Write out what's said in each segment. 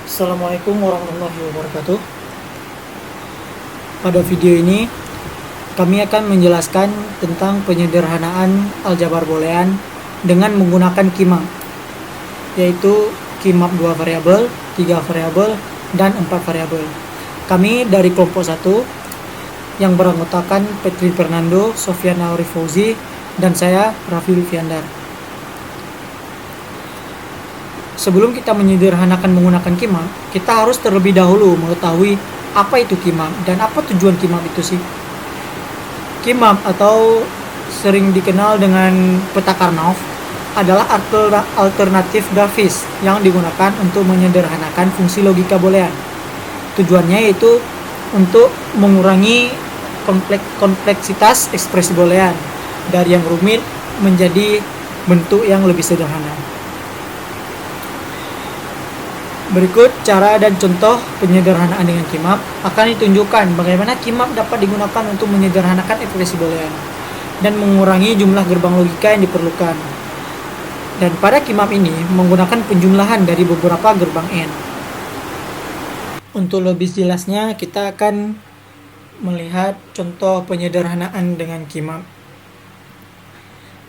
Assalamualaikum warahmatullahi wabarakatuh. Pada video ini kami akan menjelaskan tentang penyederhanaan aljabar boolean dengan menggunakan kimap, yaitu kimap 2 variabel, 3 variabel, dan 4 variabel. Kami dari kelompok 1 yang beranggotakan Petri Fernando, Sofian Auri Fauzi, dan saya Raffi Fiandar. Sebelum kita menyederhanakan menggunakan kimap, kita harus terlebih dahulu mengetahui apa itu kimap dan apa tujuan kimap itu sih. Kimap atau sering dikenal dengan peta Karnaugh adalah alternatif grafis yang digunakan untuk menyederhanakan fungsi logika boolean. Tujuannya yaitu untuk mengurangi kompleksitas ekspresi boolean dari yang rumit menjadi bentuk yang lebih sederhana. Berikut cara dan contoh penyederhanaan dengan kimap akan ditunjukkan bagaimana kimap dapat digunakan untuk menyederhanakan ekspresi boolean dan mengurangi jumlah gerbang logika yang diperlukan. Dan pada kimap ini menggunakan penjumlahan dari beberapa gerbang n. Untuk lebih jelasnya kita akan melihat contoh penyederhanaan dengan kimap.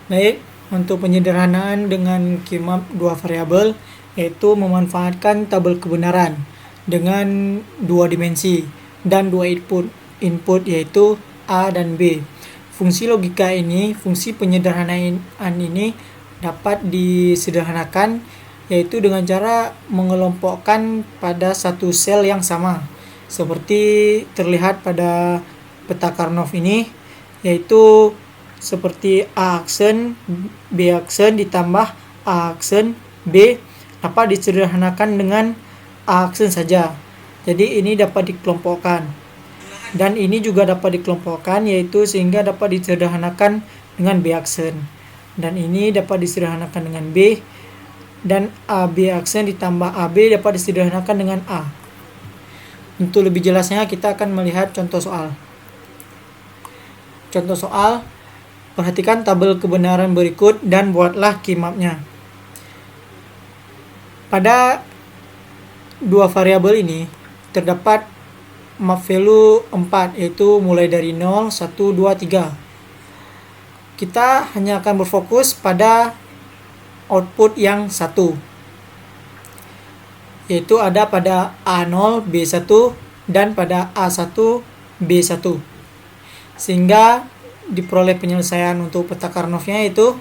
Baik, untuk penyederhanaan dengan kimap 2 variabel yaitu memanfaatkan tabel kebenaran dengan 2 dimensi dan 2 input yaitu A dan B. Fungsi logika ini, fungsi penyederhanaan ini dapat disederhanakan yaitu dengan cara mengelompokkan pada satu sel yang sama seperti terlihat pada peta Karnaugh ini, yaitu seperti A aksen, B aksen ditambah A aksen, B dapat disederhanakan dengan A aksen saja. Jadi ini dapat dikelompokkan. Dan ini juga dapat dikelompokkan yaitu sehingga dapat disederhanakan dengan B aksen. Dan ini dapat disederhanakan dengan B, dan AB aksen ditambah AB dapat disederhanakan dengan A. Untuk lebih jelasnya kita akan melihat contoh soal. Contoh soal, perhatikan tabel kebenaran berikut dan buatlah kimapnya. Pada 2 variabel ini terdapat map value 4 yaitu mulai dari 0, 1, 2, 3. Kita hanya akan berfokus pada output yang 1, yaitu ada pada A0, B1 dan pada A1, B1. Sehingga diperoleh penyelesaian untuk peta Karnaugh-nya yaitu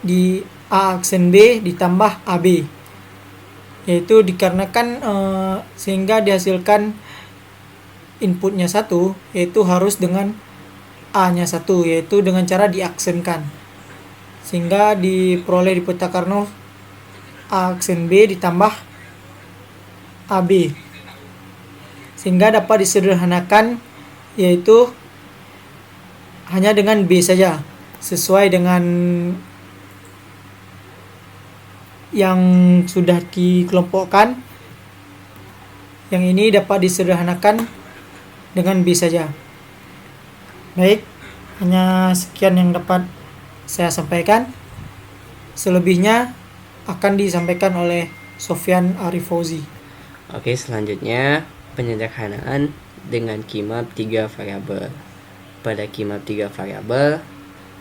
di A aksen B ditambah AB, yaitu dikarenakan sehingga dihasilkan inputnya 1 yaitu harus dengan A nya 1 yaitu dengan cara diaksenkan, sehingga diperoleh di peta Karnaugh A aksen B ditambah AB, sehingga dapat disederhanakan yaitu hanya dengan B saja sesuai dengan yang sudah dikelompokkan. Yang ini dapat disederhanakan dengan B saja. Baik, hanya sekian yang dapat saya sampaikan. Selebihnya akan disampaikan oleh Sofian Auri Fauzi. Oke, selanjutnya penyederhanaan dengan kimap 3 variabel. Pada kimap 3 variabel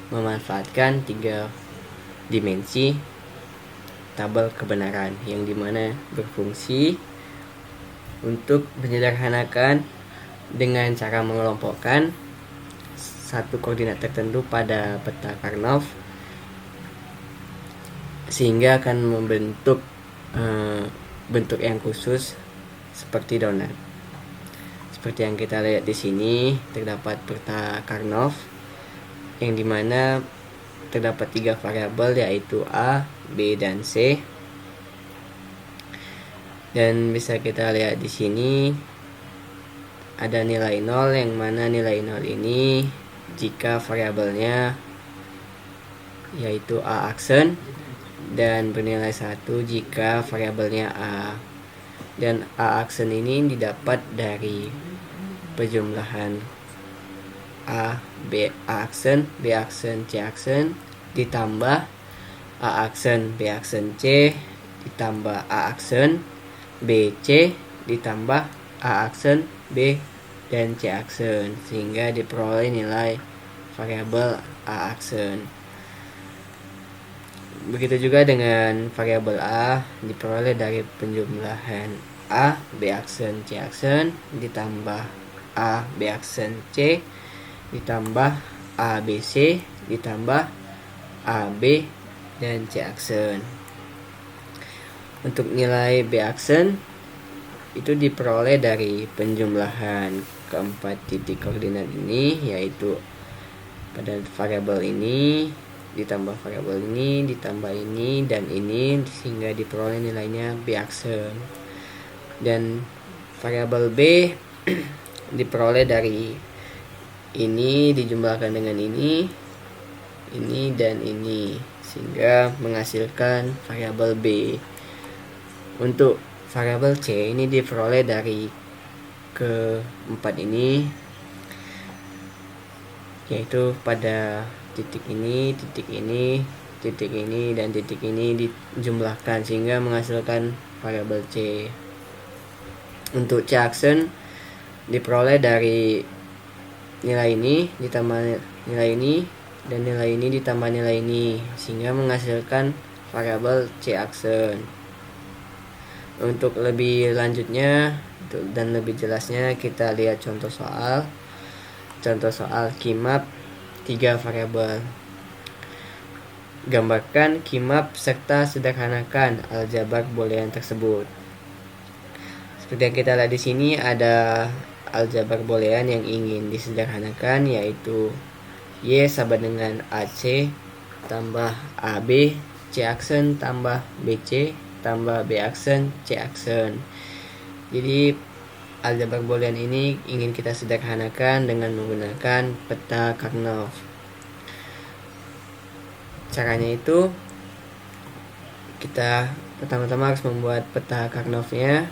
memanfaatkan 3 dimensi tabel kebenaran yang dimana berfungsi untuk menyederhanakan dengan cara mengelompokkan satu koordinat tertentu pada peta Karnaugh sehingga akan membentuk bentuk yang khusus seperti donat. Seperti yang kita lihat di sini terdapat peta Karnaugh yang dimana terdapat 3 variabel yaitu A, B, dan C. Dan bisa kita lihat di sini ada nilai 0 yang mana nilai 0 ini jika variabelnya yaitu A aksen dan bernilai 1 jika variabelnya A. Dan A aksen ini didapat dari penjumlahan A, B aksen, B aksen, C aksen ditambah A aksen, B aksen, C ditambah A aksen BC ditambah A aksen B dan C aksen, sehingga diperoleh nilai variabel A aksen. Begitu juga dengan variabel A diperoleh dari penjumlahan A B aksen C aksen ditambah A B aksen C ditambah A B C ditambah A B dan C aksen. Untuk nilai B aksen itu diperoleh dari penjumlahan keempat titik koordinat ini, yaitu pada variabel ini ditambah variabel ini ditambah ini dan ini, sehingga diperoleh nilainya B aksen. Dan variabel B diperoleh dari ini dijumlahkan dengan ini dan ini, sehingga menghasilkan variabel B. Untuk variabel C ini diperoleh dari keempat ini, yaitu pada titik ini, dan titik ini dijumlahkan sehingga menghasilkan variabel C. Untuk C aksen diperoleh dari nilai ini ditambah nilai ini dan nilai ini ditambah nilai ini, sehingga menghasilkan variabel C aksen. Untuk lebih lanjutnya dan lebih jelasnya, kita lihat contoh soal kimap 3 variabel. Gambarkan kimap serta sederhanakan aljabar boolean tersebut. Seperti yang kita lihat di sini, ada aljabar boolean yang ingin disederhanakan, yaitu Y sama dengan AC tambah AB C aksen tambah BC tambah B aksen C aksen. Jadi aljabar boolean ini ingin kita sederhanakan dengan menggunakan peta Karnaugh. Caranya itu, kita pertama-tama harus membuat peta Karnaugh-nya,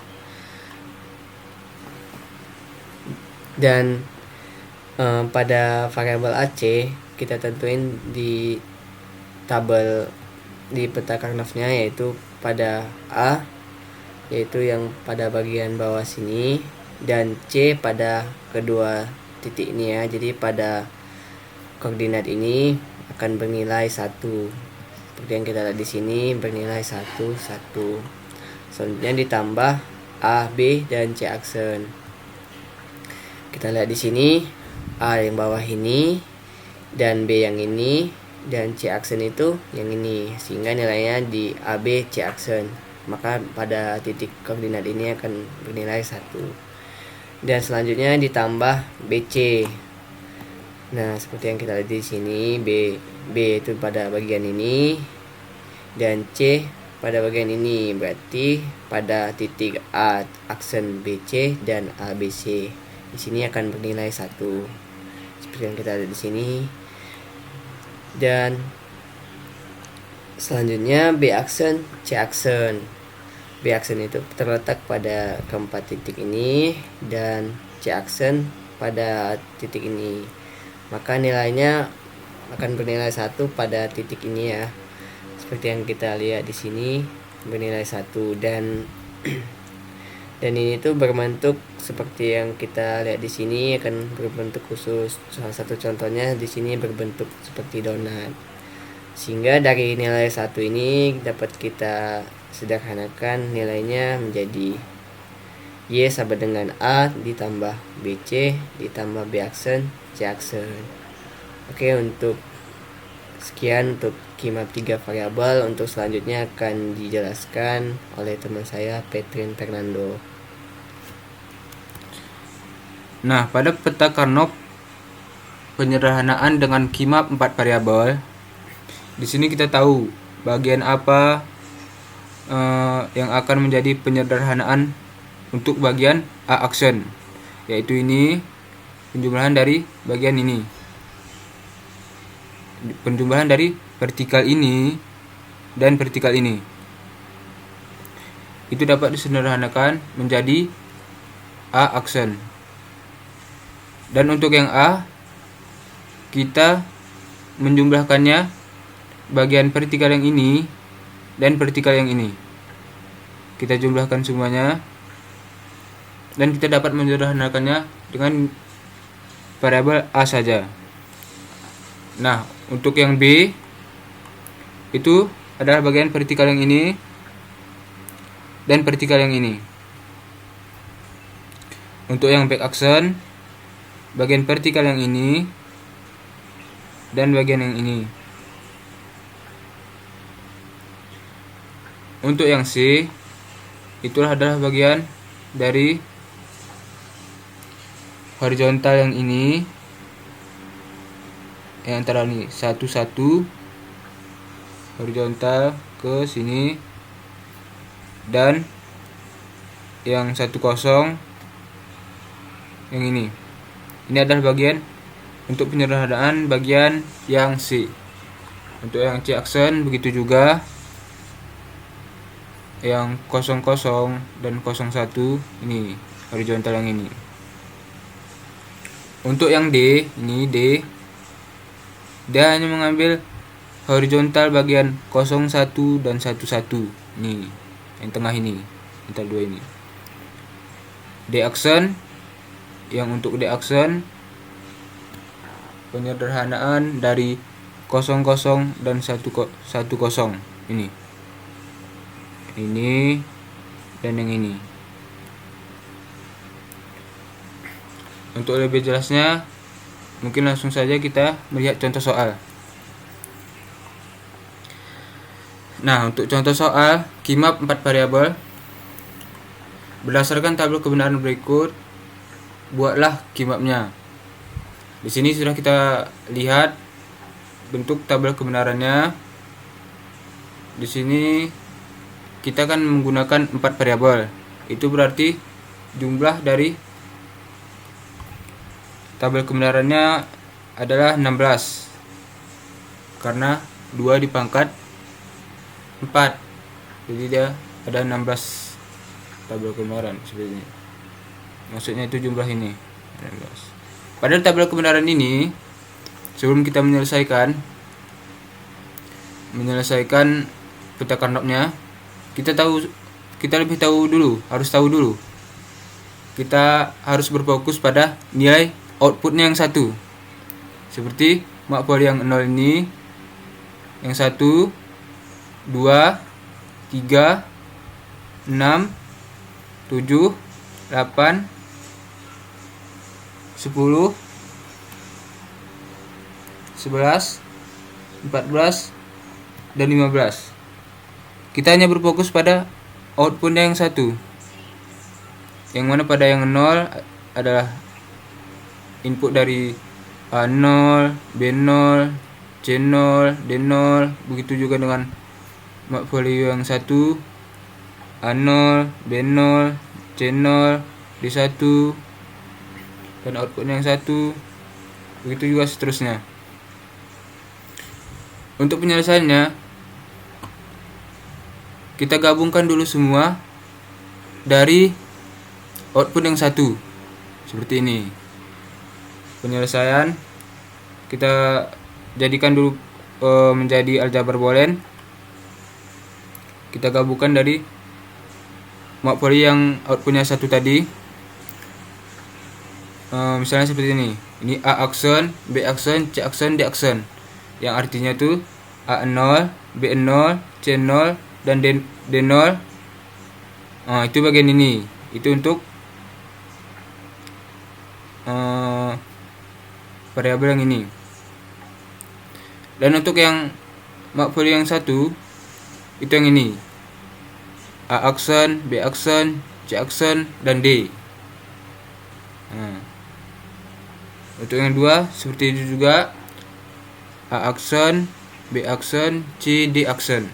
dan pada variabel AC kita tentuin di tabel di peta Karnaugh-nya, yaitu pada A, yaitu yang pada bagian bawah sini, dan C pada kedua titik ini ya. Jadi pada koordinat ini akan bernilai 1. Seperti yang kita lihat di sini, bernilai 1, 1. Selanjutnya ditambah A, B dan C aksen. Kita lihat di sini, A yang bawah ini dan B yang ini dan C aksen itu yang ini, sehingga nilainya di AB C aksen. Maka pada titik koordinat ini akan bernilai 1. Dan selanjutnya ditambah BC. Nah, seperti yang kita lihat di sini, B itu pada bagian ini dan C pada bagian ini, berarti pada titik A aksen BC dan ABC. Di sini akan bernilai 1. Seperti yang kita lihat di sini. Dan selanjutnya B aksen C aksen. B aksen itu terletak pada keempat titik ini dan C aksen pada titik ini. Maka nilainya akan bernilai 1 pada titik ini ya. Seperti yang kita lihat di sini, bernilai 1, dan ini tuh berbentuk seperti yang kita lihat di sini, akan berbentuk khusus. Salah satu contohnya di sini berbentuk seperti donat. Sehingga dari nilai 1 ini dapat kita sederhanakan nilainya menjadi Y sama dengan A ditambah BC ditambah B aksen C aksen. Oke, untuk sekian untuk kimap 3 variabel. Untuk selanjutnya akan dijelaskan oleh teman saya, Petrin Fernando. Nah, pada peta Karnaugh penyederhanaan dengan kimap 4 variabel. Di sini kita tahu bagian apa yang akan menjadi penyederhanaan untuk bagian A aksen, yaitu ini penjumlahan dari bagian ini, penjumlahan dari vertikal ini dan vertikal ini. Itu dapat disederhanakan menjadi A aksen. Dan untuk yang A, kita menjumlahkannya bagian vertikal yang ini dan vertikal yang ini. Kita jumlahkan semuanya dan kita dapat menyederhanakannya dengan variabel A saja. Nah, untuk yang B itu adalah bagian vertikal yang ini dan vertikal yang ini. Untuk yang back action, bagian vertikal yang ini dan bagian yang ini. Untuk yang C, itulah adalah bagian dari horizontal yang ini, yang antara ini 1 horizontal ke sini, dan yang 1 kosong yang ini. Ini adalah bagian untuk penyederhanaan bagian yang C. Untuk yang C aksen begitu juga. Yang 00 dan 01 ini horizontal yang ini. Untuk yang D, ini D, dia hanya mengambil horizontal bagian 01 dan 11. Ini yang tengah ini, antara dua ini. D aksen, yang untuk D aksen penyederhanaan dari 00 dan 10 ini. Ini dan yang ini. Untuk lebih jelasnya, mungkin langsung saja kita melihat contoh soal. Nah, untuk contoh soal kimap 4 variabel. Berdasarkan tabel kebenaran berikut, buatlah kimapnya. Di sini sudah kita lihat bentuk tabel kebenarannya. Di sini kita akan menggunakan 4 variabel. Itu berarti jumlah dari tabel kebenarannya adalah 16. Karena 2 dipangkat 4. Jadi dia ada 16 tabel kebenaran seperti ini. Maksudnya itu jumlah ini 16. Pada tabel kebenaran ini, sebelum kita menyelesaikan peta Carnot-nya, kita lebih tahu dulu, harus tahu dulu. Kita harus berfokus pada nilai outputnya yang 1. Seperti makpol yang 0 ini, yang 1, 2, 3, 6, 7, 8, 10, 11, 14, dan 15. Kita hanya berfokus pada outputnya yang 1. Yang mana pada yang 0 adalah input dari A0, B0, C0, D0. Begitu juga dengan portfolio yang 1, A0, B0, C0, D1, dan outputnya yang 1. Begitu juga seterusnya. Untuk penyelesaiannya, kita gabungkan dulu semua dari output yang 1. Seperti ini. Penyelesaian kita jadikan dulu menjadi aljabar boolean. Kita gabungkan dari makpoli yang outputnya 1 tadi. Misalnya seperti ini. Ini A aksen, B aksen, C aksen, D aksen. Yang artinya tuh A0, B0, C0, dan D0. Itu bagian ini. Itu untuk variabel yang ini. Dan untuk yang makpoli yang 1, itu yang ini. A aksen, B aksen, C aksen, dan D. Untuk yang 2 seperti itu juga. A aksen, B aksen, C, D aksen.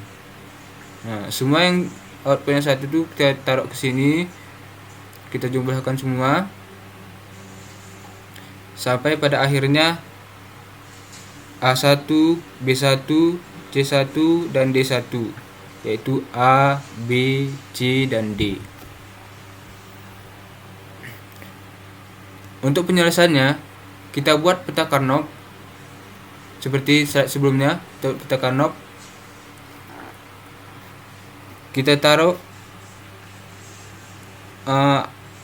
Semua yang outputnya 1 itu kita taruh ke sini. Kita jumlahkan semua sampai pada akhirnya A1, B1, C1, dan D1, yaitu A, B, C, dan D. Untuk penyelesaiannya, kita buat peta Carnot seperti slide sebelumnya. Peta Carnot kita taruh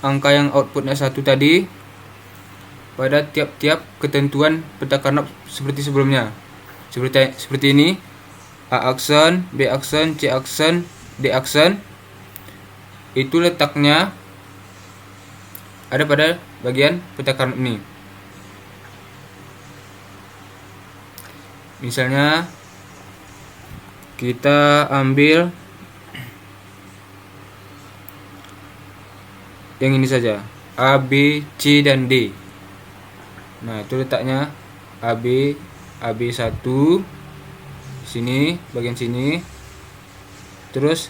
angka yang outputnya 1 tadi pada tiap-tiap ketentuan peta Karnaugh seperti sebelumnya. Seperti ini. A aksen, B aksen, C aksen, D aksen. Itu letaknya ada pada bagian peta Karnaugh ini. Misalnya kita ambil yang ini saja, A, B, C, dan D. Nah, itu letaknya AB 1 sini, bagian sini. Terus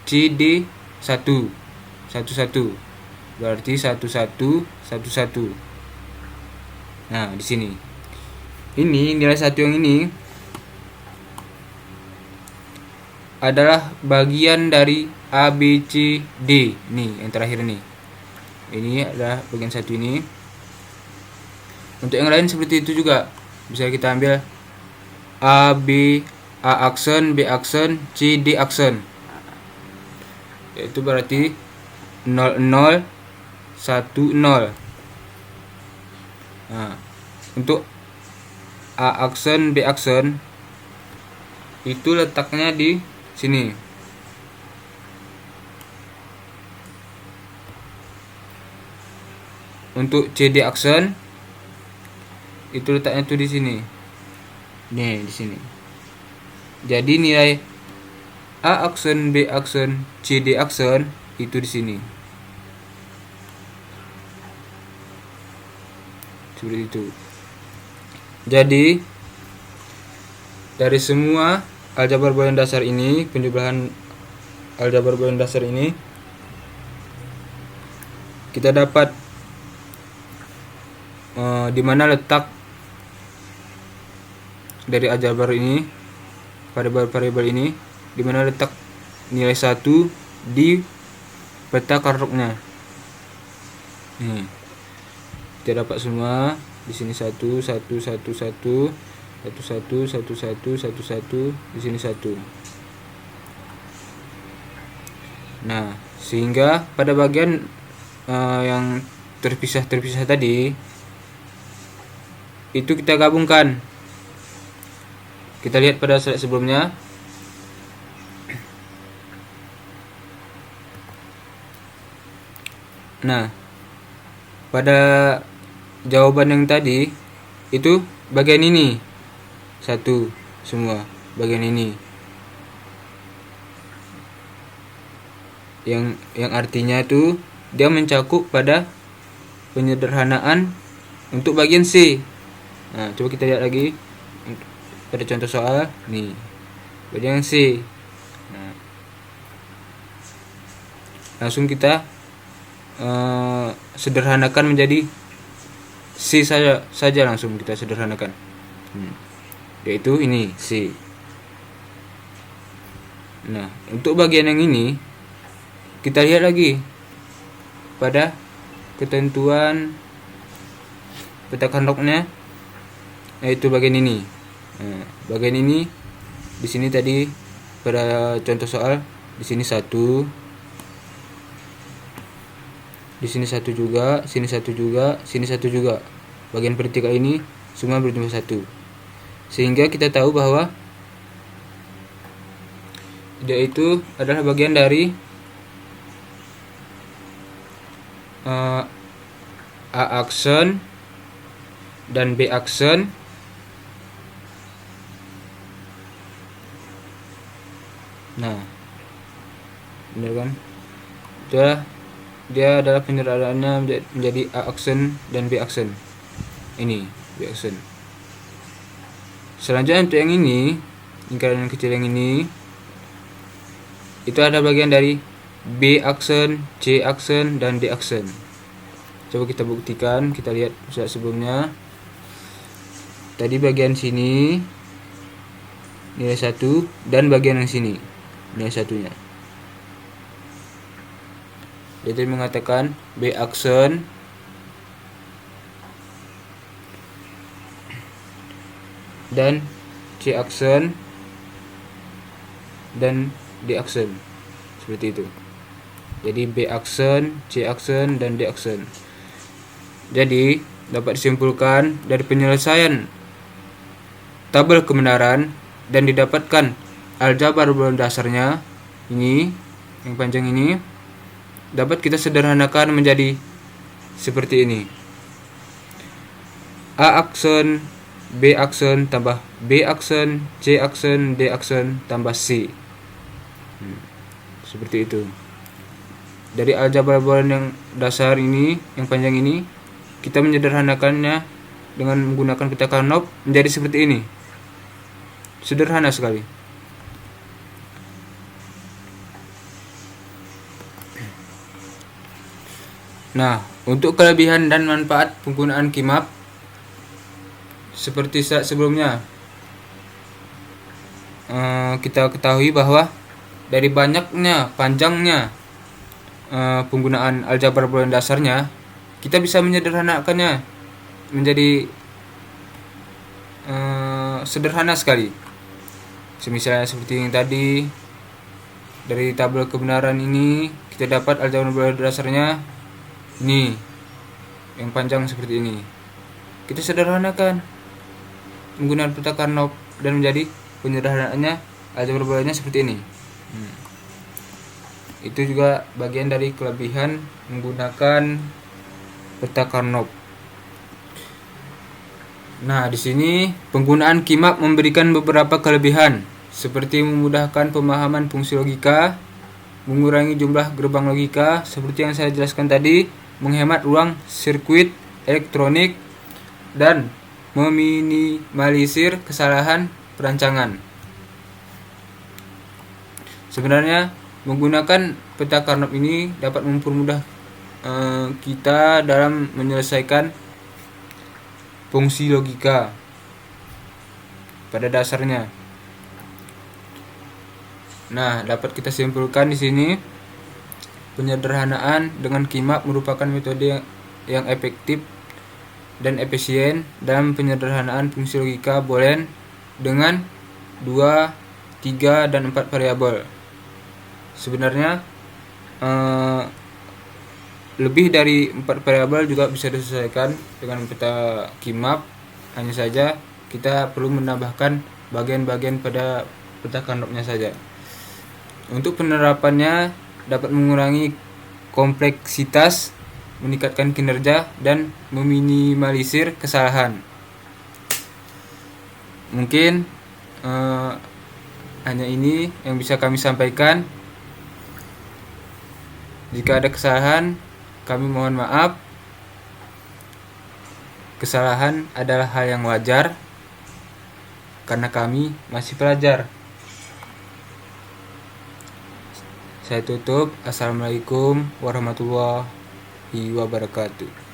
CD 1 berarti 11 11. Nah, di sini. Ini nilai 1 yang ini adalah bagian dari A, B, C, D. Nih, yang terakhir nih. Ini adalah bagian 1 ini. Untuk yang lain seperti itu juga. Bisa kita ambil A aksen, B aksen, C, D aksen. Yaitu berarti 00 10. Nah, untuk A aksen, B aksen itu letaknya di sini. Untuk CD aksen itu letaknya tuh di sini. Nih, di sini. Jadi nilai A aksen, B aksen, CD aksen itu di sini. Seperti itu. Jadi dari semua aljabar boolean dasar ini, penjumlahan aljabar boolean dasar ini, kita dapat di mana letak dari aljabar ini, variabel ini, di mana letak nilai 1 di peta Karnaugh-nya. Nih, kita dapat semua di sini 1 1 1 1 1 1 1 1 1 1 di sini 1. Nah, sehingga pada bagian yang terpisah tadi itu kita gabungkan. Kita lihat pada slide sebelumnya. Nah, pada jawaban yang tadi itu bagian ini 1 semua, bagian ini yang artinya itu dia mencakup pada penyederhanaan untuk bagian C. Nah, coba kita lihat lagi pada contoh soal nih, bagian C. Nah, langsung kita sederhanakan menjadi C saja langsung kita sederhanakan. Yaitu ini C. Nah, untuk bagian yang ini kita lihat lagi pada ketentuan peta Karnaugh-nya, yaitu bagian ini. Nah, bagian ini di sini tadi pada contoh soal di sini 1, di sini 1 juga, sini 1 juga, sini 1 juga. Bagian vertikal ini semua berjumlah 1. Sehingga kita tahu bahwa dia itu adalah bagian dari A aksen dan B aksen Nah, benar kan? Dia adalah penyederhanaannya menjadi A aksen dan B aksen. Ini B aksen. Selanjutnya untuk yang ini, lingkaran yang kecil yang ini, itu ada bagian dari B aksen, C aksen, dan D aksen. Coba kita buktikan, kita lihat slide sebelumnya. Tadi bagian sini nilai 1 dan bagian yang sini nilai 1-nya. Dia tadi mengatakan B aksen dan C aksen dan D aksen. Seperti itu. Jadi B aksen, C aksen, dan D aksen. Jadi dapat disimpulkan dari penyelesaian tabel kebenaran dan didapatkan aljabar bulan dasarnya ini, yang panjang ini, dapat kita sederhanakan menjadi seperti ini. A aksen, B aksen tambah B aksen, C aksen, D aksen tambah C. Seperti itu. Dari aljabar bulan yang dasar ini, yang panjang ini, kita menyederhanakannya dengan menggunakan peta Carnot menjadi seperti ini. Sederhana sekali. Nah, untuk kelebihan dan manfaat penggunaan Kimap seperti saat sebelumnya, kita ketahui bahwa dari panjangnya penggunaan aljabar bulan dasarnya, kita bisa menyederhanakannya menjadi sederhana sekali. Misalnya seperti yang tadi, dari tabel kebenaran ini kita dapat aljabar bulan dasarnya ini, yang panjang seperti ini. Kita sederhanakan menggunakan peta Carnot dan menjadi penyederhanaannya aljabar bulannya seperti ini. Itu juga bagian dari kelebihan menggunakan peta Carnot. Nah, di sini penggunaan Kimap memberikan beberapa kelebihan, seperti memudahkan pemahaman fungsi logika, mengurangi jumlah gerbang logika seperti yang saya jelaskan tadi, menghemat ruang sirkuit elektronik, dan meminimalisir kesalahan perancangan. Sebenarnya menggunakan peta Carnot ini dapat mempermudah kita dalam menyelesaikan fungsi logika pada dasarnya. Nah, dapat kita simpulkan di sini, penyederhanaan dengan Kimap merupakan metode yang efektif dan efisien dalam penyederhanaan fungsi logika boolean dengan 2, 3, dan 4 variabel. Sebenarnya lebih dari 4 variabel juga bisa diselesaikan dengan peta Kimap. Hanya saja kita perlu menambahkan bagian-bagian pada peta Carnotnya saja. Untuk penerapannya dapat mengurangi kompleksitas, meningkatkan kinerja, dan meminimalisir kesalahan. Mungkin hanya ini yang bisa kami sampaikan. Jika ada kesalahan, kami mohon maaf. Kesalahan adalah hal yang wajar karena kami masih pelajar. Saya tutup. Assalamualaikum warahmatullahi wabarakatuh.